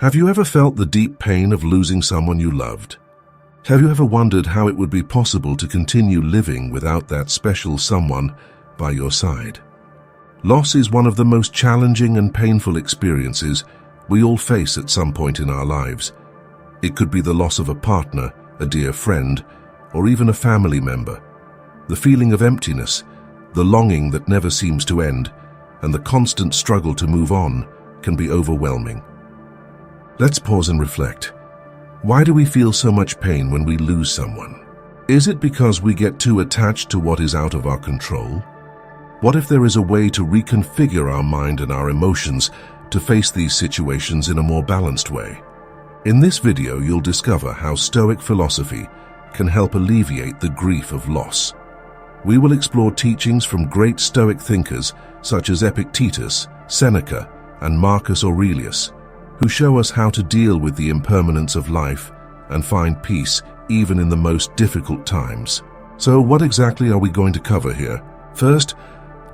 Have you ever felt the deep pain of losing someone you loved? Have you ever wondered how it would be possible to continue living without that special someone by your side? Loss is one of the most challenging and painful experiences we all face at some point in our lives. It could be the loss of a partner, a dear friend, or even a family member. The feeling of emptiness, the longing that never seems to end, and the constant struggle to move on can be overwhelming. Let's pause and reflect. Why do we feel so much pain when we lose someone? Is it because we get too attached to what is out of our control? What if there is a way to reconfigure our mind and our emotions to face these situations in a more balanced way? In this video, you'll discover how Stoic philosophy can help alleviate the grief of loss. We will explore teachings from great Stoic thinkers such as Epictetus, Seneca, and Marcus Aurelius, who show us how to deal with the impermanence of life and find peace even in the most difficult times. So what exactly are we going to cover here? First,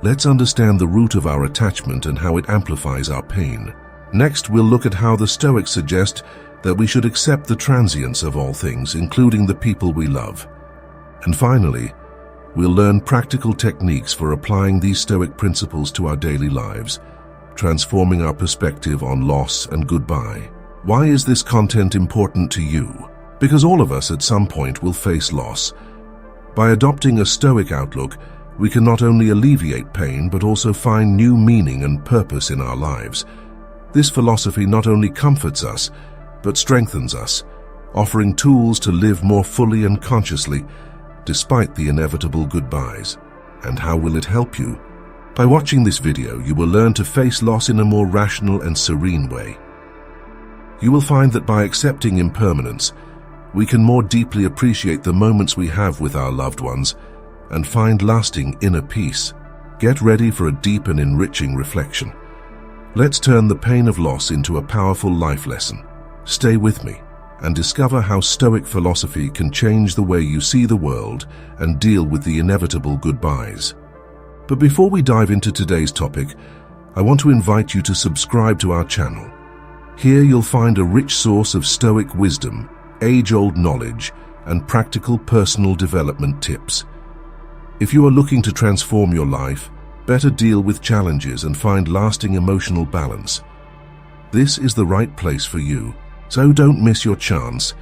let's understand the root of our attachment and how it amplifies our pain. Next, we'll look at how the Stoics suggest that we should accept the transience of all things, including the people we love. And finally, we'll learn practical techniques for applying these Stoic principles to our daily lives, transforming our perspective on loss and goodbye. Why is this content important to you? Because all of us at some point will face loss. By adopting a Stoic outlook, we can not only alleviate pain but also find new meaning and purpose in our lives. This philosophy not only comforts us, but strengthens us, offering tools to live more fully and consciously, despite the inevitable goodbyes. And how will it help you? By watching this video, you will learn to face loss in a more rational and serene way. You will find that by accepting impermanence, we can more deeply appreciate the moments we have with our loved ones and find lasting inner peace. Get ready for a deep and enriching reflection. Let's turn the pain of loss into a powerful life lesson. Stay with me and discover how Stoic philosophy can change the way you see the world and deal with the inevitable goodbyes. But before we dive into today's topic, I want to invite you to subscribe to our channel. Here you'll find a rich source of Stoic wisdom, age-old knowledge, and practical personal development tips. If you are looking to transform your life, better deal with challenges and find lasting emotional balance, this is the right place for you. So don't miss your chance.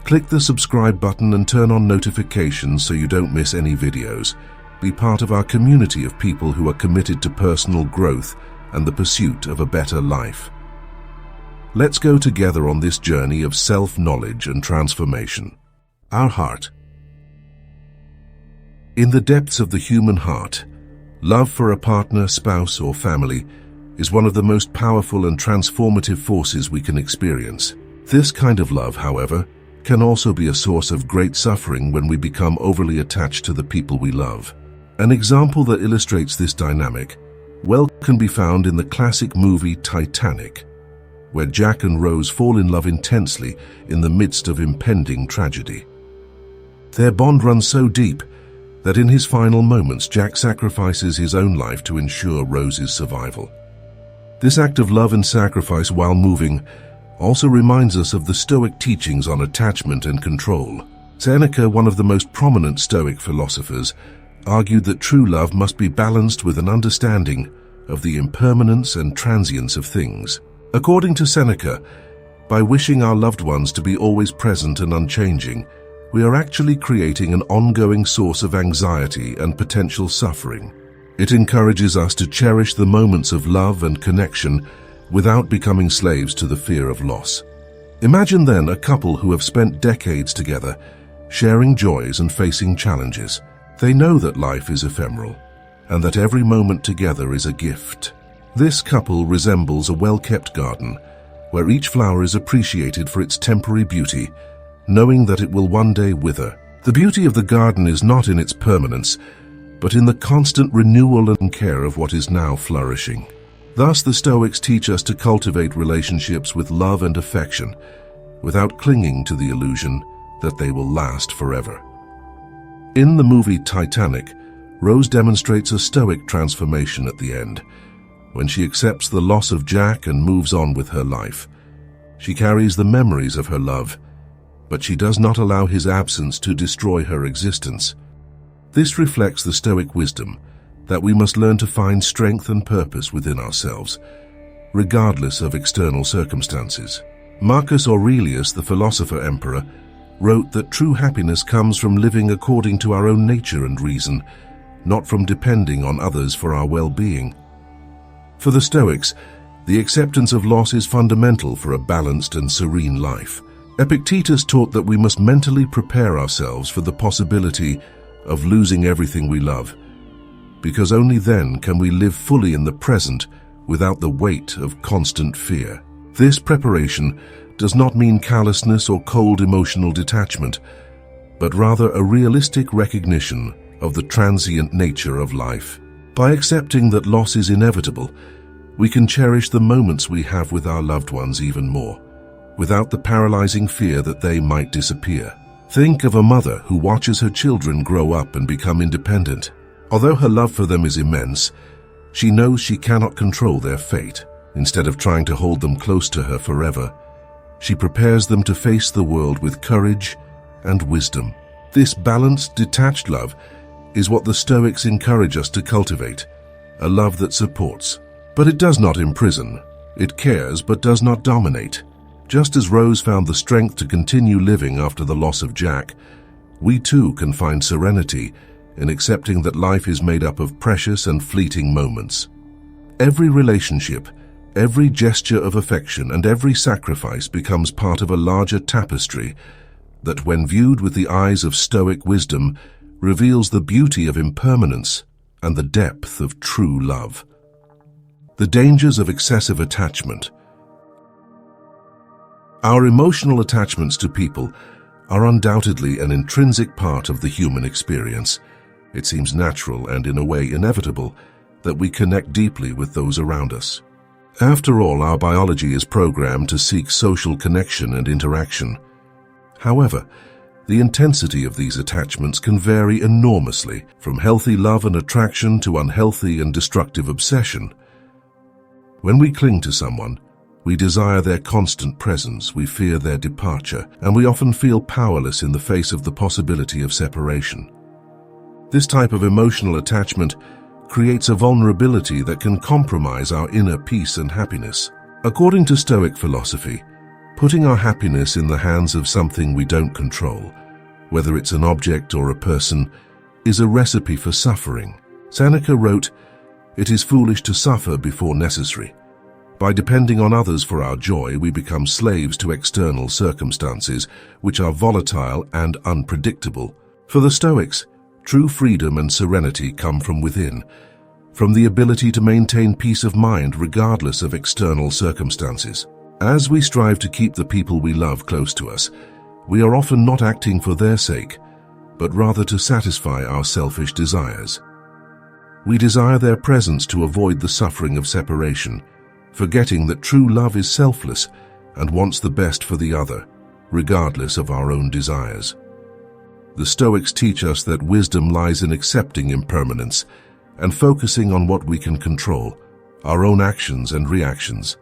Click the subscribe button and turn on notifications so you don't miss any videos. Be part of our community of people who are committed to personal growth and the pursuit of a better life. Let's go together on this journey of self-knowledge and transformation. Our heart. In the depths of the human heart, love for a partner, spouse, or family is one of the most powerful and transformative forces we can experience. This kind of love, however, can also be a source of great suffering when we become overly attached to the people we love. An example that illustrates this dynamic can be found in the classic movie Titanic, where Jack and Rose fall in love intensely in the midst of impending tragedy. Their bond runs so deep that in his final moments, Jack sacrifices his own life to ensure Rose's survival. This act of love and sacrifice while moving also reminds us of the Stoic teachings on attachment and control. Seneca, one of the most prominent Stoic philosophers, argued that true love must be balanced with an understanding of the impermanence and transience of things. According to Seneca, by wishing our loved ones to be always present and unchanging, we are actually creating an ongoing source of anxiety and potential suffering. It encourages us to cherish the moments of love and connection without becoming slaves to the fear of loss. Imagine then a couple who have spent decades together, sharing joys and facing challenges. They know that life is ephemeral and that every moment together is a gift. This couple resembles a well-kept garden where each flower is appreciated for its temporary beauty, knowing that it will one day wither. The beauty of the garden is not in its permanence, but in the constant renewal and care of what is now flourishing. Thus, the Stoics teach us to cultivate relationships with love and affection, without clinging to the illusion that they will last forever. In the movie Titanic, Rose demonstrates a Stoic transformation at the end, when she accepts the loss of Jack and moves on with her life. She carries the memories of her love, but she does not allow his absence to destroy her existence. This reflects the Stoic wisdom that we must learn to find strength and purpose within ourselves, regardless of external circumstances. Marcus Aurelius, the philosopher-emperor, wrote that true happiness comes from living according to our own nature and reason, not from depending on others for our well-being. For the Stoics, the acceptance of loss is fundamental for a balanced and serene life. Epictetus taught that we must mentally prepare ourselves for the possibility of losing everything we love, because only then can we live fully in the present without the weight of constant fear. This preparation does not mean callousness or cold emotional detachment, but rather a realistic recognition of the transient nature of life. By accepting that loss is inevitable, we can cherish the moments we have with our loved ones even more, without the paralyzing fear that they might disappear. Think of a mother who watches her children grow up and become independent. Although her love for them is immense, she knows she cannot control their fate. Instead of trying to hold them close to her forever, she prepares them to face the world with courage and wisdom. This balanced, detached love is what the Stoics encourage us to cultivate, a love that supports. But it does not imprison. It cares but does not dominate. Just as Rose found the strength to continue living after the loss of Jack, we too can find serenity in accepting that life is made up of precious and fleeting moments. Every relationship, every gesture of affection, and every sacrifice becomes part of a larger tapestry that, when viewed with the eyes of Stoic wisdom, reveals the beauty of impermanence and the depth of true love. The dangers of excessive attachment. Our emotional attachments to people are undoubtedly an intrinsic part of the human experience. It seems natural and in a way inevitable that we connect deeply with those around us. After all, our biology is programmed to seek social connection and interaction. However, the intensity of these attachments can vary enormously, from healthy love and attraction to unhealthy and destructive obsession. When we cling to someone, we desire their constant presence, we fear their departure, and we often feel powerless in the face of the possibility of separation. This type of emotional attachment creates a vulnerability that can compromise our inner peace and happiness. According to Stoic philosophy, putting our happiness in the hands of something we don't control, whether it's an object or a person, is a recipe for suffering. Seneca wrote, "It is foolish to suffer before necessary." By depending on others for our joy, we become slaves to external circumstances, which are volatile and unpredictable. For the Stoics, true freedom and serenity come from within, from the ability to maintain peace of mind regardless of external circumstances. As we strive to keep the people we love close to us, we are often not acting for their sake, but rather to satisfy our selfish desires. We desire their presence to avoid the suffering of separation, forgetting that true love is selfless and wants the best for the other, regardless of our own desires. The Stoics teach us that wisdom lies in accepting impermanence and focusing on what we can control, our own actions and reactions.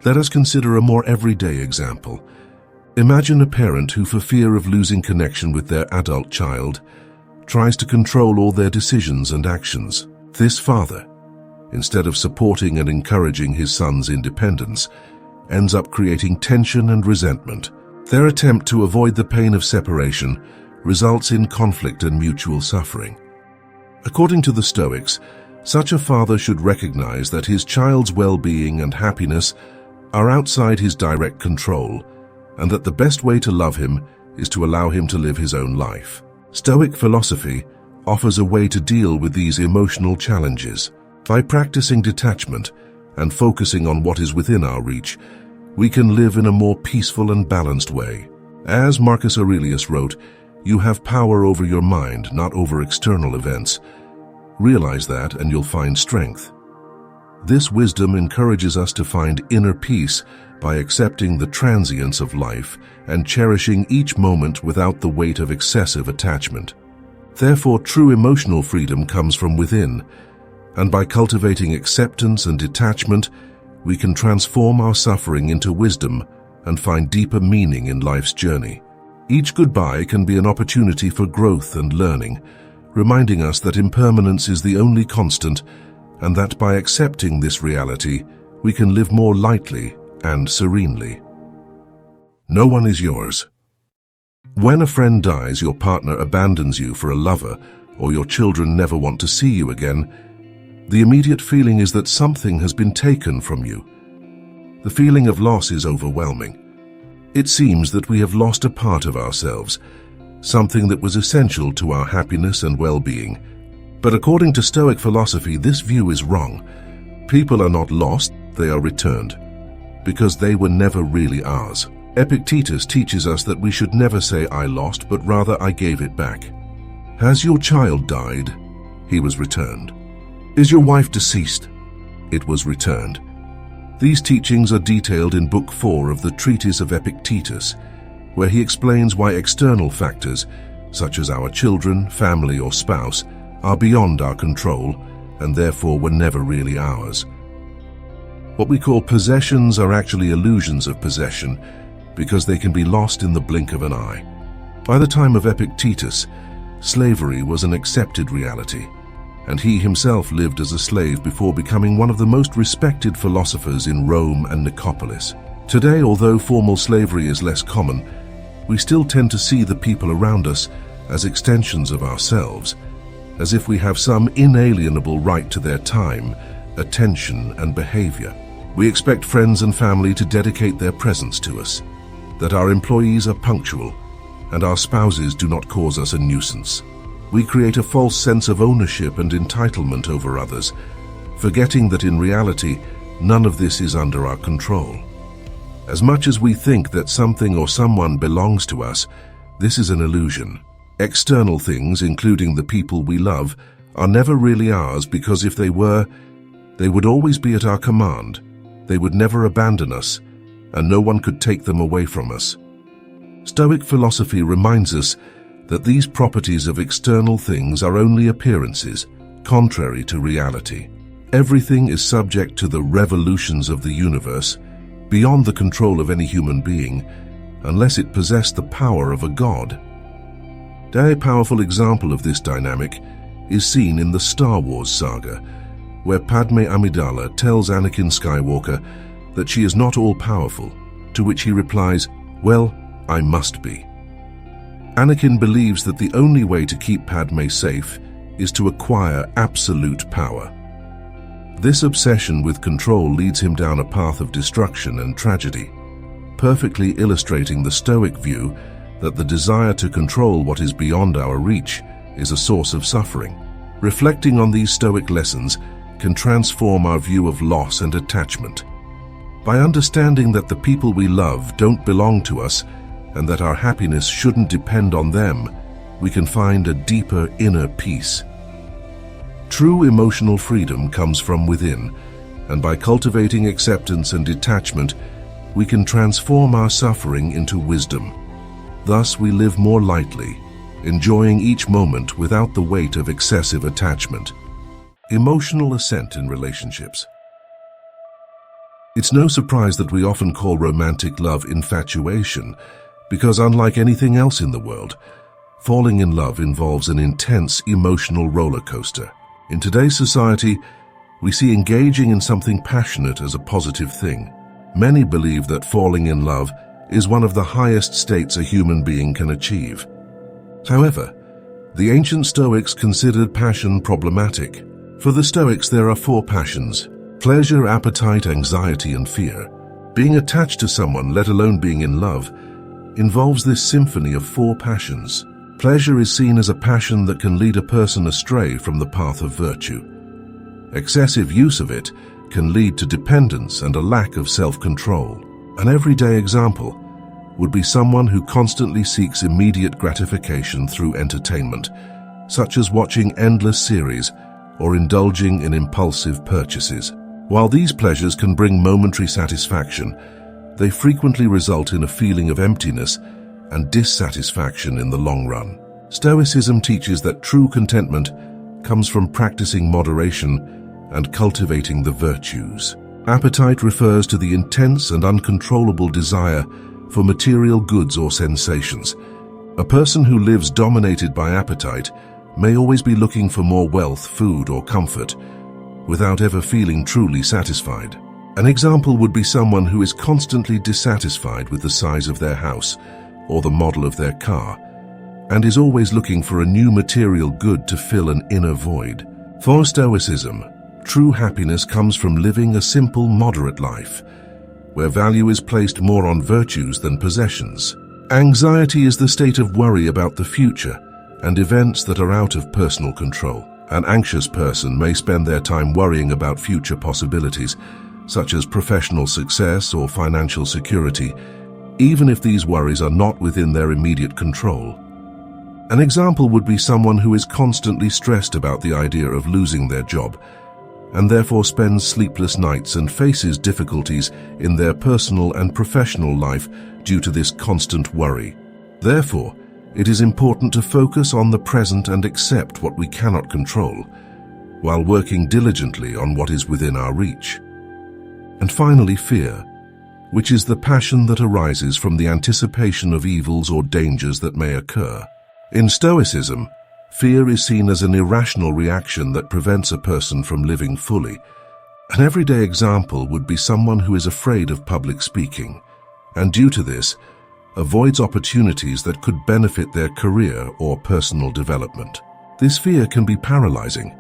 Let us consider a more everyday example. Imagine a parent who, for fear of losing connection with their adult child, tries to control all their decisions and actions. This father, instead of supporting and encouraging his son's independence, ends up creating tension and resentment. Their attempt to avoid the pain of separation results in conflict and mutual suffering. According to the Stoics, such a father should recognize that his child's well-being and happiness are outside his direct control, and that the best way to love him is to allow him to live his own life. Stoic philosophy offers a way to deal with these emotional challenges. By practicing detachment and focusing on what is within our reach, we can live in a more peaceful and balanced way. As Marcus Aurelius wrote, "You have power over your mind, not over external events. Realize that and you'll find strength." This wisdom encourages us to find inner peace by accepting the transience of life and cherishing each moment without the weight of excessive attachment. Therefore, true emotional freedom comes from within, and by cultivating acceptance and detachment, we can transform our suffering into wisdom and find deeper meaning in life's journey. Each goodbye can be an opportunity for growth and learning, reminding us that impermanence is the only constant, and that by accepting this reality, we can live more lightly and serenely. No one is yours. When a friend dies, your partner abandons you for a lover, or your children never want to see you again, the immediate feeling is that something has been taken from you. The feeling of loss is overwhelming. It seems that we have lost a part of ourselves, something that was essential to our happiness and well-being. But according to Stoic philosophy, this view is wrong. People are not lost, they are returned, because they were never really ours. Epictetus teaches us that we should never say "I lost," but rather "I gave it back." Has your child died? He was returned. Is your wife deceased? It was returned. These teachings are detailed in Book 4 of the Treatise of Epictetus, where he explains why external factors, such as our children, family, or spouse, are beyond our control and therefore were never really ours. What we call possessions are actually illusions of possession, because they can be lost in the blink of an eye. By the time of Epictetus, slavery was an accepted reality, and he himself lived as a slave before becoming one of the most respected philosophers in Rome and Nicopolis. Today, although formal slavery is less common, we still tend to see the people around us as extensions of ourselves, as if we have some inalienable right to their time, attention, and behavior. We expect friends and family to dedicate their presence to us, that our employees are punctual, and our spouses do not cause us a nuisance. We create a false sense of ownership and entitlement over others, forgetting that in reality, none of this is under our control. As much as we think that something or someone belongs to us, this is an illusion. External things, including the people we love, are never really ours, because if they were, they would always be at our command. They would never abandon us, and no one could take them away from us. Stoic philosophy reminds us that these properties of external things are only appearances, contrary to reality. Everything is subject to the revolutions of the universe, beyond the control of any human being, unless it possessed the power of a god. A powerful example of this dynamic is seen in the Star Wars saga, where Padme Amidala tells Anakin Skywalker that she is not all-powerful, to which he replies, "Well, I must be." Anakin believes that the only way to keep Padme safe is to acquire absolute power. This obsession with control leads him down a path of destruction and tragedy, perfectly illustrating the Stoic view that the desire to control what is beyond our reach is a source of suffering. Reflecting on these Stoic lessons can transform our view of loss and attachment. By understanding that the people we love don't belong to us and that our happiness shouldn't depend on them, we can find a deeper inner peace. True emotional freedom comes from within, and by cultivating acceptance and detachment, we can transform our suffering into wisdom. Thus, we live more lightly, enjoying each moment without the weight of excessive attachment. Emotional assent in relationships. It's no surprise that we often call romantic love infatuation, because unlike anything else in the world, falling in love involves an intense emotional roller coaster. In today's society, we see engaging in something passionate as a positive thing. Many believe that falling in love is one of the highest states a human being can achieve. However, the ancient Stoics considered passion problematic. For the Stoics, there are 4 passions: pleasure, appetite, anxiety, and fear. Being attached to someone, let alone being in love, involves this symphony of 4 passions. Pleasure is seen as a passion that can lead a person astray from the path of virtue. Excessive use of it can lead to dependence and a lack of self-control. An everyday example would be someone who constantly seeks immediate gratification through entertainment, such as watching endless series or indulging in impulsive purchases. While these pleasures can bring momentary satisfaction, they frequently result in a feeling of emptiness and dissatisfaction in the long run. Stoicism teaches that true contentment comes from practicing moderation and cultivating the virtues. Appetite refers to the intense and uncontrollable desire for material goods or sensations. A person who lives dominated by appetite may always be looking for more wealth, food, or comfort, without ever feeling truly satisfied. An example would be someone who is constantly dissatisfied with the size of their house or the model of their car, and is always looking for a new material good to fill an inner void. For Stoicism, true happiness comes from living a simple, moderate life, where value is placed more on virtues than possessions. Anxiety is the state of worry about the future and events that are out of personal control. An anxious person may spend their time worrying about future possibilities, such as professional success or financial security, even if these worries are not within their immediate control. An example would be someone who is constantly stressed about the idea of losing their job, and therefore spends sleepless nights and faces difficulties in their personal and professional life due to this constant worry. Therefore, it is important to focus on the present and accept what we cannot control, while working diligently on what is within our reach. And finally, fear, which is the passion that arises from the anticipation of evils or dangers that may occur. In Stoicism, fear is seen as an irrational reaction that prevents a person from living fully. An everyday example would be someone who is afraid of public speaking, and due to this, avoids opportunities that could benefit their career or personal development. This fear can be paralyzing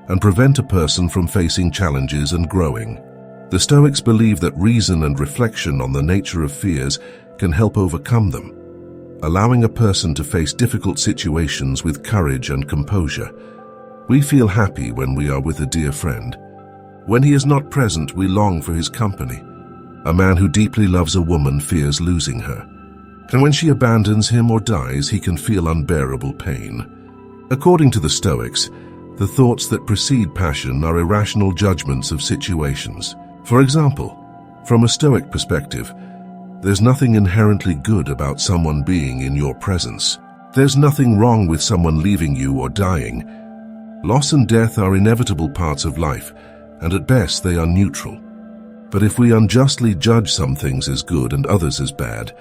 and prevent a person from facing challenges and growing. The Stoics believe that reason and reflection on the nature of fears can help overcome them, allowing a person to face difficult situations with courage and composure. We feel happy when we are with a dear friend. When he is not present, we long for his company. A man who deeply loves a woman fears losing her, and when she abandons him or dies, he can feel unbearable pain. According to the Stoics, the thoughts that precede passion are irrational judgments of situations. For example, from a Stoic perspective, there's nothing inherently good about someone being in your presence. There's nothing wrong with someone leaving you or dying. Loss and death are inevitable parts of life, and at best they are neutral. But if we unjustly judge some things as good and others as bad,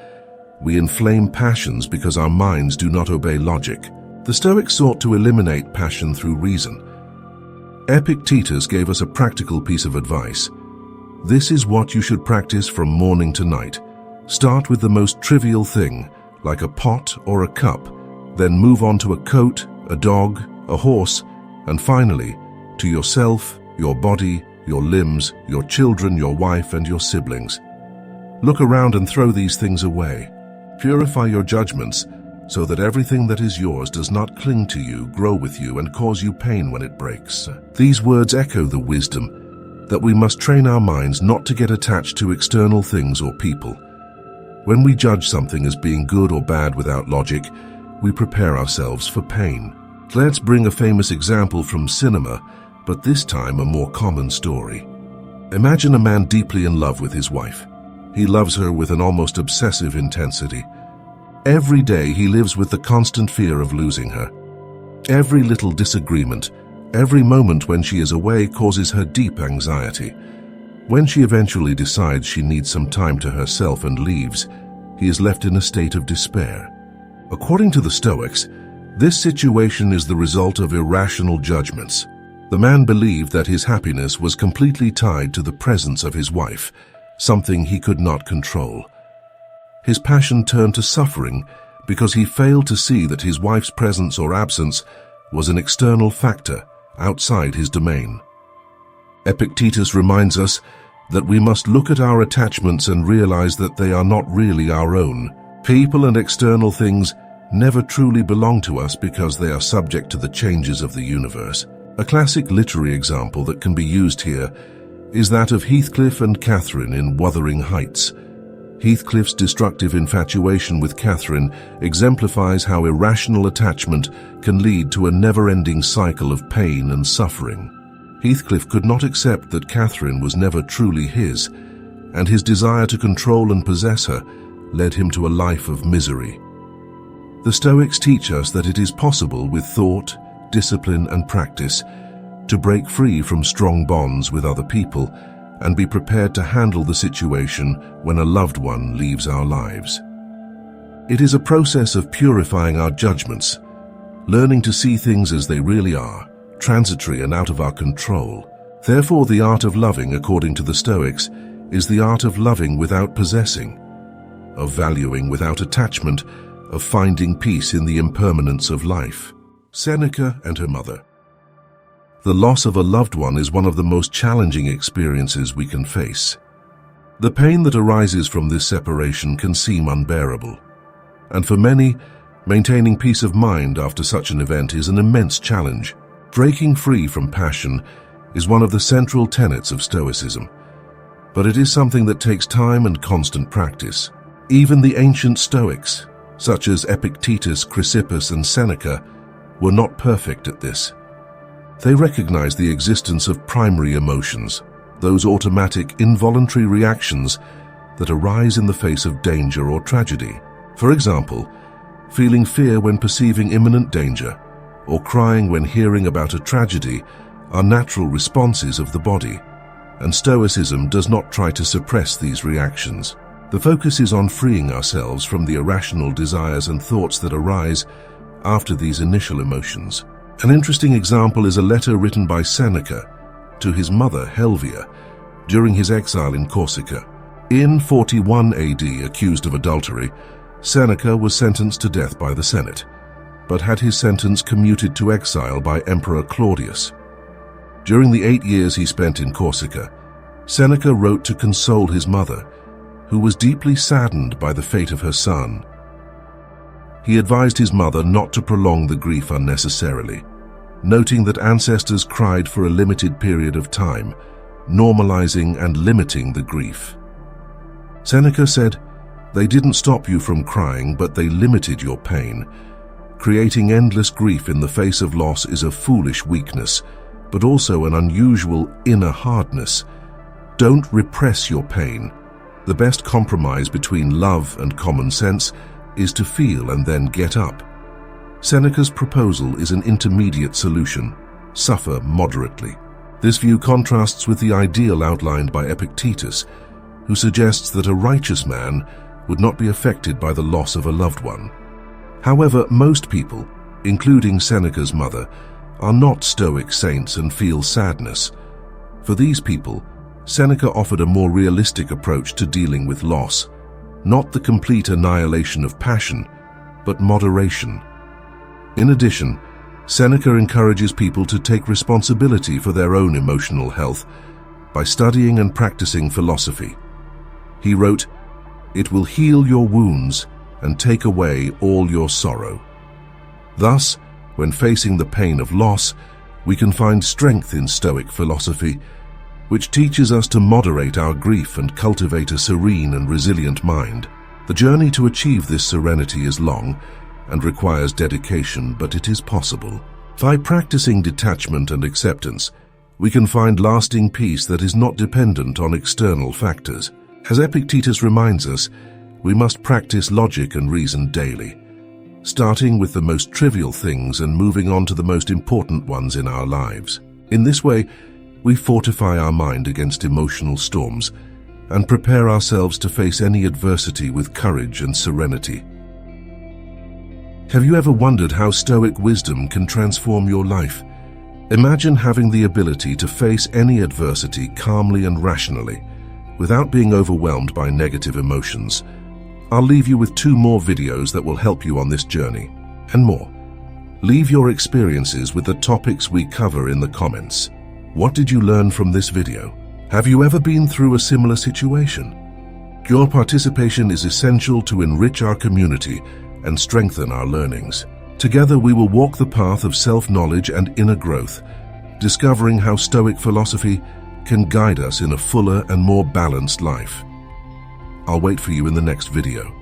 we inflame passions because our minds do not obey logic. The Stoics sought to eliminate passion through reason. Epictetus gave us a practical piece of advice. This is what you should practice from morning to night. Start with the most trivial thing, like a pot or a cup, then move on to a coat, a dog, a horse, and finally, to yourself, your body, your limbs, your children, your wife, and your siblings. Look around and throw these things away. Purify your judgments so that everything that is yours does not cling to you, grow with you, and cause you pain when it breaks. These words echo the wisdom that we must train our minds not to get attached to external things or people. When we judge something as being good or bad without logic, we prepare ourselves for pain. Let's bring a famous example from cinema, but this time a more common story. Imagine a man deeply in love with his wife. He loves her with an almost obsessive intensity. Every day he lives with the constant fear of losing her. Every little disagreement, every moment when she is away causes her deep anxiety. When she eventually decides she needs some time to herself and leaves, he is left in a state of despair. According to the Stoics, this situation is the result of irrational judgments. The man believed that his happiness was completely tied to the presence of his wife, something he could not control. His passion turned to suffering because he failed to see that his wife's presence or absence was an external factor outside his domain. Epictetus reminds us that we must look at our attachments and realize that they are not really our own. People and external things never truly belong to us because they are subject to the changes of the universe. A classic literary example that can be used here is that of Heathcliff and Catherine in Wuthering Heights. Heathcliff's destructive infatuation with Catherine exemplifies how irrational attachment can lead to a never-ending cycle of pain and suffering. Heathcliff could not accept that Catherine was never truly his, and his desire to control and possess her led him to a life of misery. The Stoics teach us that it is possible with thought, discipline, and practice to break free from strong bonds with other people and be prepared to handle the situation when a loved one leaves our lives. It is a process of purifying our judgments, learning to see things as they really are, transitory and out of our control. Therefore, the art of loving, according to the Stoics, is the art of loving without possessing, of valuing without attachment, of finding peace in the impermanence of life. Seneca and her mother. The loss of a loved one is one of the most challenging experiences we can face. The pain that arises from this separation can seem unbearable, and for many, maintaining peace of mind after such an event is an immense challenge. Breaking free from passion is one of the central tenets of Stoicism, but it is something that takes time and constant practice. Even the ancient Stoics, such as Epictetus, Chrysippus, and Seneca, were not perfect at this. They recognized the existence of primary emotions, those automatic, involuntary reactions that arise in the face of danger or tragedy. For example, feeling fear when perceiving imminent danger, or crying when hearing about a tragedy are natural responses of the body, and Stoicism does not try to suppress these reactions. The focus is on freeing ourselves from the irrational desires and thoughts that arise after these initial emotions. An interesting example is a letter written by Seneca to his mother Helvia during his exile in Corsica. In 41 AD, accused of adultery, Seneca was sentenced to death by the Senate, but had his sentence commuted to exile by Emperor Claudius. During the 8 years he spent in Corsica, Seneca wrote to console his mother, who was deeply saddened by the fate of her son. He advised his mother not to prolong the grief unnecessarily, noting that ancestors cried for a limited period of time, normalizing and limiting the grief. Seneca said, "They didn't stop you from crying, but they limited your pain. Creating endless grief in the face of loss is a foolish weakness, but also an unusual inner hardness. Don't repress your pain. The best compromise between love and common sense is to feel and then get up." Seneca's proposal is an intermediate solution: suffer moderately. This view contrasts with the ideal outlined by Epictetus, who suggests that a righteous man would not be affected by the loss of a loved one. However, most people, including Seneca's mother, are not Stoic saints and feel sadness. For these people, Seneca offered a more realistic approach to dealing with loss, not the complete annihilation of passion, but moderation. In addition, Seneca encourages people to take responsibility for their own emotional health by studying and practicing philosophy. He wrote, "It will heal your wounds and take away all your sorrow." Thus, when facing the pain of loss, we can find strength in Stoic philosophy, which teaches us to moderate our grief and cultivate a serene and resilient mind. The journey to achieve this serenity is long and requires dedication, but it is possible. By practicing detachment and acceptance, we can find lasting peace that is not dependent on external factors. As Epictetus reminds us, we must practice logic and reason daily, starting with the most trivial things and moving on to the most important ones in our lives. In this way, we fortify our mind against emotional storms and prepare ourselves to face any adversity with courage and serenity. Have you ever wondered how Stoic wisdom can transform your life? Imagine having the ability to face any adversity calmly and rationally, without being overwhelmed by negative emotions. I'll leave you with 2 more videos that will help you on this journey, and more. Leave your experiences with the topics we cover in the comments. What did you learn from this video? Have you ever been through a similar situation? Your participation is essential to enrich our community and strengthen our learnings. Together we will walk the path of self-knowledge and inner growth, discovering how Stoic philosophy can guide us in a fuller and more balanced life. I'll wait for you in the next video.